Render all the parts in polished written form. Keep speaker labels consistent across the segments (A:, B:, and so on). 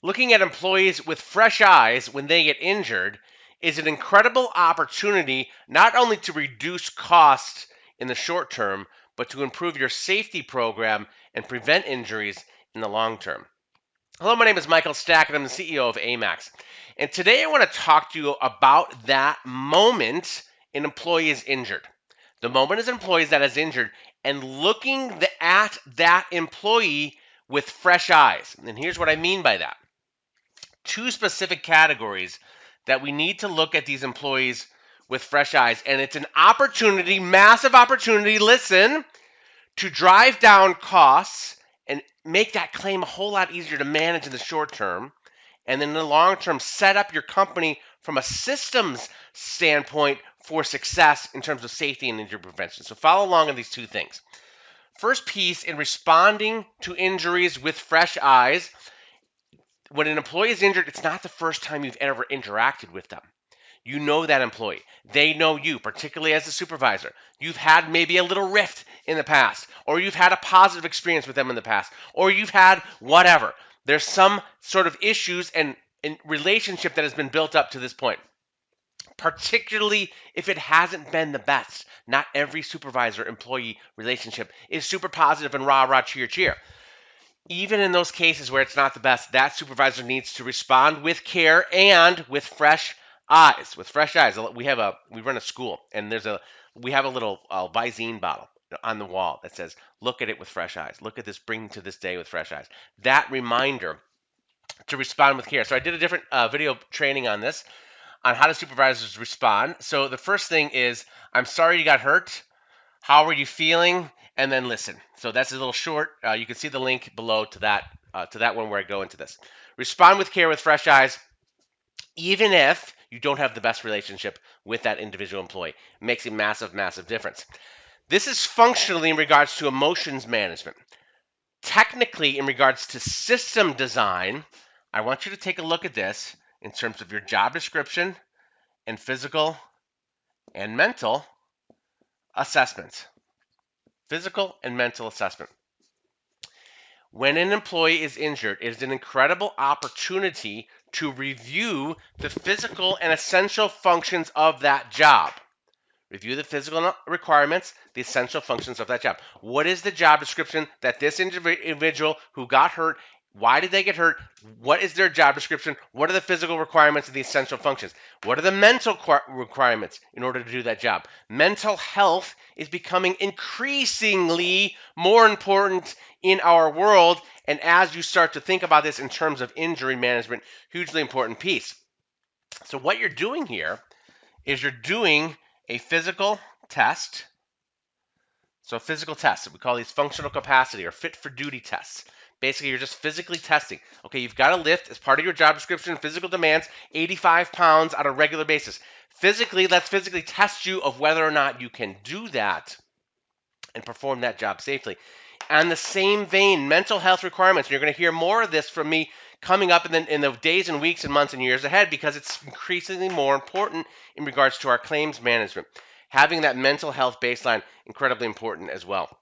A: Looking at employees with fresh eyes when they get injured is an incredible opportunity not only to reduce costs in the short term, but to improve your safety program and prevent injuries in the long term. Hello, my name is Michael Stack, and I'm the CEO of AMAX. And today I want to talk to you about that moment an employee is injured. The moment an employee that is injured and looking at that employee with fresh eyes. And here's what I mean by that. Two specific categories that we need to look at these employees with fresh eyes. And it's an opportunity, massive opportunity, listen, to drive down costs and make that claim a whole lot easier to manage in the short term. And then in the long term, set up your company from a systems standpoint for success in terms of safety and injury prevention. So follow along on these two things. First piece, in responding to injuries with fresh eyes, when an employee is injured, it's not the first time you've ever interacted with them. You know that employee. They know you, particularly as a supervisor. You've had maybe a little rift in the past, or you've had a positive experience with them in the past, or you've had whatever. There's some sort of issues and relationship that has been built up to this point, particularly if it hasn't been the best. Not every supervisor-employee relationship is super positive and rah-rah, cheer. Even in those cases where it's not the best, that supervisor needs to respond with care and with fresh eyes. With fresh eyes, we run a school, and we have a little Visine bottle on the wall that says, "Look at it with fresh eyes. Look at this. Bring to this day with fresh eyes." That reminder to respond with care. So I did a different video training on this, on how do supervisors respond. So the first thing is, "I'm sorry you got hurt. How are you feeling?" And then listen. So that's a little short. You can see the link below to that one where I go into this. Respond with care with fresh eyes, even if you don't have the best relationship with that individual employee. It makes a massive, massive difference. This is functionally in regards to emotions management. Technically, in regards to system design, I want you to take a look at this in terms of your job description and physical and mental assessments. Physical and mental assessment. When an employee is injured, it is an incredible opportunity to review the physical and essential functions of that job. Review the physical requirements, the essential functions of that job. What is the job description that this individual who got hurt, why did they get hurt? What is their job description? What are the physical requirements and the essential functions? What are the mental requirements in order to do that job? Mental health is becoming increasingly more important in our world. And as you start to think about this in terms of injury management, hugely important piece. So what you're doing here is you're doing a physical test. So a physical test, we call these functional capacity or fit for duty tests. Basically, you're just physically testing. Okay, you've got to lift as part of your job description, physical demands, 85 pounds on a regular basis. Physically, let's physically test you of whether or not you can do that and perform that job safely. On the same vein, mental health requirements. You're going to hear more of this from me coming up in the days and weeks and months and years ahead, because it's increasingly more important in regards to our claims management. Having that mental health baseline, incredibly important as well.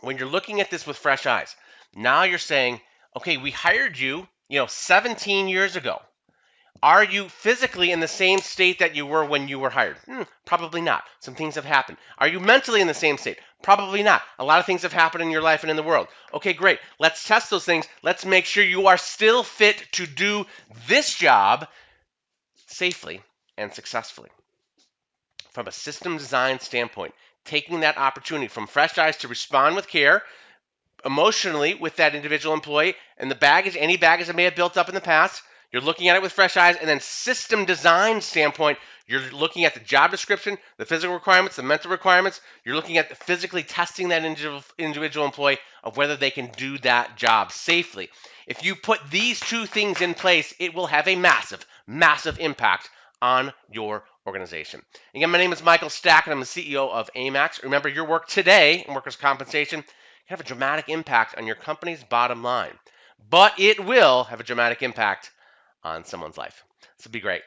A: When you're looking at this with fresh eyes, now you're saying, okay, we hired you, 17 years ago. Are you physically in the same state that you were when you were hired? Probably not. Some things have happened. Are you mentally in the same state? Probably not. A lot of things have happened in your life and in the world. Okay, great. Let's test those things. Let's make sure you are still fit to do this job safely and successfully. From a system design standpoint, taking that opportunity from fresh eyes to respond with care, emotionally with that individual employee, and the baggage, any baggage that may have built up in the past, you're looking at it with fresh eyes. And then system design standpoint, you're looking at the job description, the physical requirements, the mental requirements. You're looking at physically testing that individual employee of whether they can do that job safely. If you put these two things in place, it will have a massive, massive impact on your organization. Again, my name is Michael Stack, and I'm the CEO of AMAX. Remember, your work today in workers' compensation can have a dramatic impact on your company's bottom line, but it will have a dramatic impact on someone's life. So be great.